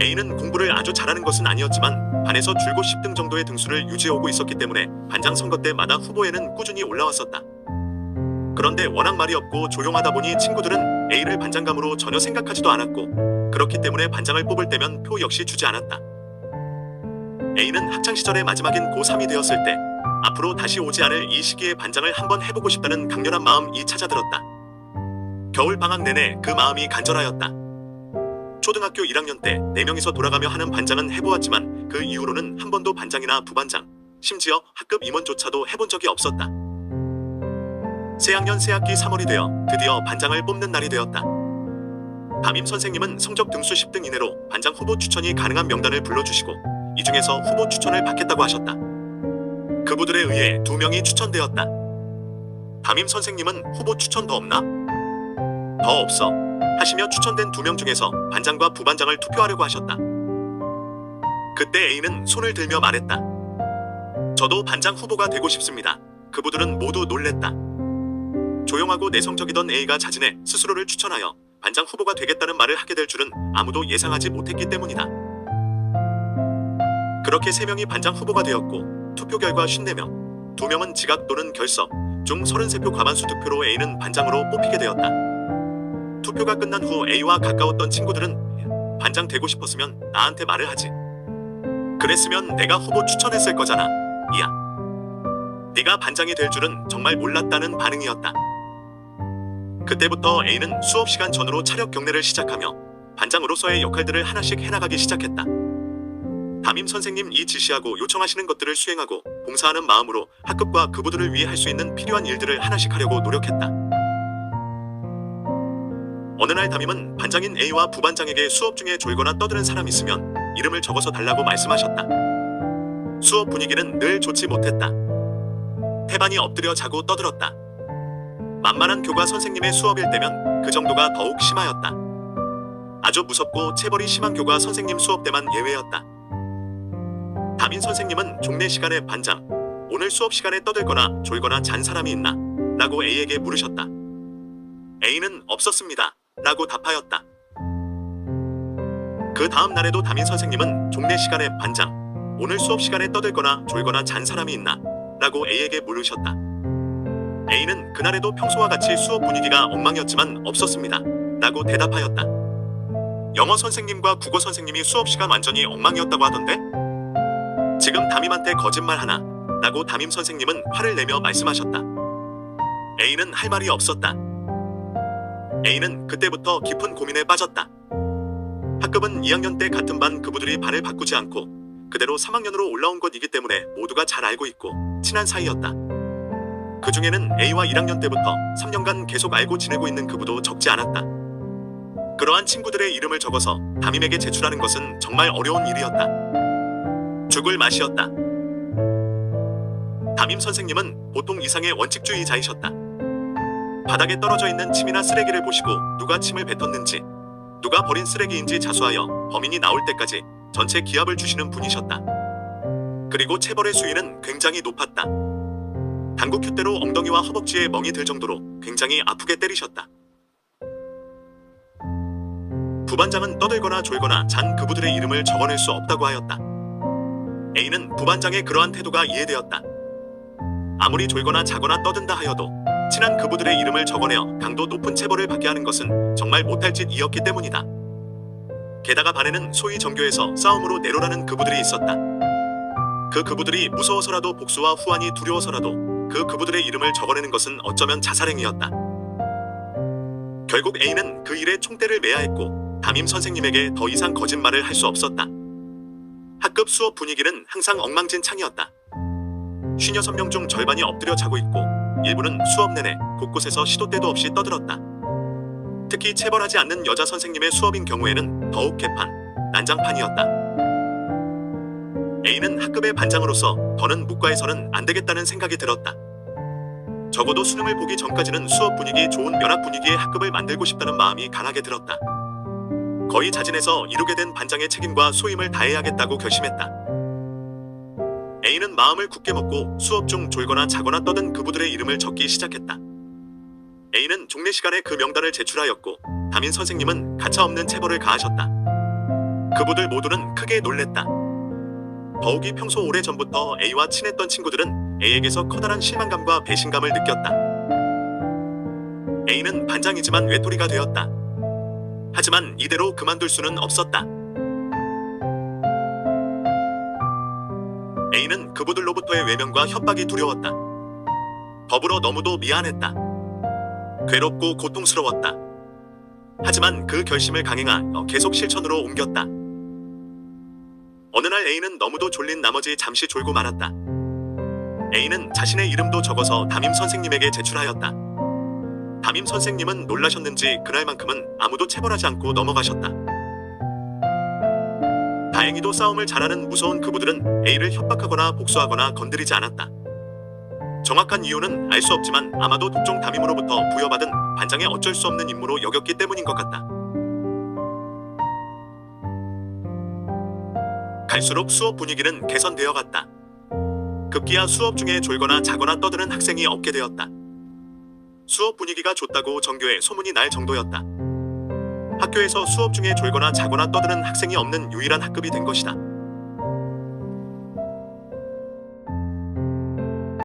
A는 공부를 아주 잘하는 것은 아니었지만 반에서 줄곧 10등 정도의 등수를 유지해오고 있었기 때문에 반장 선거 때마다 후보에는 꾸준히 올라왔었다. 그런데 워낙 말이 없고 조용하다 보니 친구들은 A를 반장감으로 전혀 생각하지도 않았고, 그렇기 때문에 반장을 뽑을 때면 표 역시 주지 않았다. A는 학창시절의 마지막인 고3이 되었을 때 앞으로 다시 오지 않을 이 시기에 반장을 한번 해보고 싶다는 강렬한 마음이 찾아들었다. 겨울방학 내내 그 마음이 간절하였다. 초등학교 1학년 때 4명이서 돌아가며 하는 반장은 해보았지만 그 이후로는 한 번도 반장이나 부반장, 심지어 학급 임원조차도 해본 적이 없었다. 새학년 새학기 3월이 되어 드디어 반장을 뽑는 날이 되었다. 담임 선생님은 성적 등수 10등 이내로 반장 후보 추천이 가능한 명단을 불러주시고 이 중에서 후보 추천을 받겠다고 하셨다. 그분들에 의해 2명이 추천되었다. 담임 선생님은 후보 추천 더 없나? 더 없어 하시며 추천된 2명 중에서 반장과 부반장을 투표하려고 하셨다. 그때 A는 손을 들며 말했다. 저도 반장 후보가 되고 싶습니다. 그분들은 모두 놀랬다. 조용하고 내성적이던 A가 자진해 스스로를 추천하여 반장 후보가 되겠다는 말을 하게 될 줄은 아무도 예상하지 못했기 때문이다. 그렇게 3명이 반장 후보가 되었고 투표 결과 54명, 2명은 지각 또는 결석, 중 33표 과반수 득표로 A는 반장으로 뽑히게 되었다. 투표가 끝난 후 A와 가까웠던 친구들은 반장 되고 싶었으면 나한테 말을 하지. 그랬으면 내가 후보 추천했을 거잖아. 이야. 네가 반장이 될 줄은 정말 몰랐다는 반응이었다. 그때부터 A는 수업 시간 전후로 차력 경례를 시작하며 반장으로서의 역할들을 하나씩 해나가기 시작했다. 담임 선생님이 지시하고 요청하시는 것들을 수행하고 봉사하는 마음으로 학급과 그부들을 위해 할 수 있는 필요한 일들을 하나씩 하려고 노력했다. 어느 날 담임은 반장인 A와 부반장에게 수업 중에 졸거나 떠드는 사람 있으면 이름을 적어서 달라고 말씀하셨다. 수업 분위기는 늘 좋지 못했다. 태반이 엎드려 자고 떠들었다. 만만한 교과 선생님의 수업일 때면 그 정도가 더욱 심하였다. 아주 무섭고 체벌이 심한 교과 선생님 수업 때만 예외였다. 담임 선생님은 종례 시간에 반장, 오늘 수업 시간에 떠들거나 졸거나 잔 사람이 있나? 라고 A에게 물으셨다. A는 없었습니다. 라고 답하였다. 그 다음 날에도 담임 선생님은 종례 시간에 반장, 오늘 수업 시간에 떠들거나 졸거나 잔 사람이 있나? 라고 A에게 물으셨다. A는 그날에도 평소와 같이 수업 분위기가 엉망이었지만 없었습니다. 라고 대답하였다. 영어 선생님과 국어 선생님이 수업 시간 완전히 엉망이었다고 하던데? 지금 담임한테 거짓말 하나? 라고 담임 선생님은 화를 내며 말씀하셨다. A는 할 말이 없었다. A는 그때부터 깊은 고민에 빠졌다. 학급은 2학년 때 같은 반 그부들이 반을 바꾸지 않고 그대로 3학년으로 올라온 것이기 때문에 모두가 잘 알고 있고 친한 사이였다. 그 중에는 A와 1학년 때부터 3년간 계속 알고 지내고 있는 그부도 적지 않았다. 그러한 친구들의 이름을 적어서 담임에게 제출하는 것은 정말 어려운 일이었다. 죽을 맛이었다. 담임 선생님은 보통 이상의 원칙주의자이셨다. 바닥에 떨어져 있는 침이나 쓰레기를 보시고 누가 침을 뱉었는지, 누가 버린 쓰레기인지 자수하여 범인이 나올 때까지 전체 기합을 주시는 분이셨다. 그리고 체벌의 수위는 굉장히 높았다. 당구 큐대로 엉덩이와 허벅지에 멍이 들 정도로 굉장히 아프게 때리셨다. 부반장은 떠들거나 졸거나 잔 그부들의 이름을 적어낼 수 없다고 하였다. A는 부반장의 그러한 태도가 이해되었다. 아무리 졸거나 자거나 떠든다 하여도 친한 그부들의 이름을 적어내어 강도 높은 체벌을 받게 하는 것은 정말 못할 짓이었기 때문이다. 게다가 반에는 소위 전교에서 싸움으로 내로라는 그부들이 있었다. 그 그부들이 무서워서라도 복수와 후환이 두려워서라도 그 그부들의 이름을 적어내는 것은 어쩌면 자살행위였다. 결국 A는 그 일에 총대를 매야 했고 담임 선생님에게 더 이상 거짓말을 할 수 없었다. 학급 수업 분위기는 항상 엉망진창이었다. 56명 중 절반이 엎드려 자고 있고 일부는 수업 내내 곳곳에서 시도 때도 없이 떠들었다. 특히 체벌하지 않는 여자 선생님의 수업인 경우에는 더욱 개판, 난장판이었다. A는 학급의 반장으로서 더는 묵과해서는 안 되겠다는 생각이 들었다. 적어도 수능을 보기 전까지는 수업 분위기 좋은 면학 분위기의 학급을 만들고 싶다는 마음이 강하게 들었다. 거의 자진해서 이루게 된 반장의 책임과 소임을 다해야겠다고 결심했다. A는 마음을 굳게 먹고 수업 중 졸거나 자거나 떠든 그부들의 이름을 적기 시작했다. A는 종례 시간에 그 명단을 제출하였고 담임 선생님은 가차없는 체벌을 가하셨다. 그부들 모두는 크게 놀랬다. 더욱이 평소 오래전부터 A와 친했던 친구들은 A에게서 커다란 실망감과 배신감을 느꼈다. A는 반장이지만 외톨이가 되었다. 하지만 이대로 그만둘 수는 없었다. A는 그부들로부터의 외면과 협박이 두려웠다. 더불어 너무도 미안했다. 괴롭고 고통스러웠다. 하지만 그 결심을 강행하 계속 실천으로 옮겼다. 어느 날 A는 너무도 졸린 나머지 잠시 졸고 말았다. A는 자신의 이름도 적어서 담임 선생님에게 제출하였다. 담임 선생님은 놀라셨는지 그날만큼은 아무도 체벌하지 않고 넘어가셨다. 다행히도 싸움을 잘하는 무서운 그부들은 A를 협박하거나 복수하거나 건드리지 않았다. 정확한 이유는 알 수 없지만 아마도 독종 담임으로부터 부여받은 반장의 어쩔 수 없는 임무로 여겼기 때문인 것 같다. 갈수록 수업 분위기는 개선되어 갔다. 급기야 수업 중에 졸거나 자거나 떠드는 학생이 없게 되었다. 수업 분위기가 좋다고 전교에 소문이 날 정도였다. 학교에서 수업 중에 졸거나 자거나 떠드는 학생이 없는 유일한 학급이 된 것이다.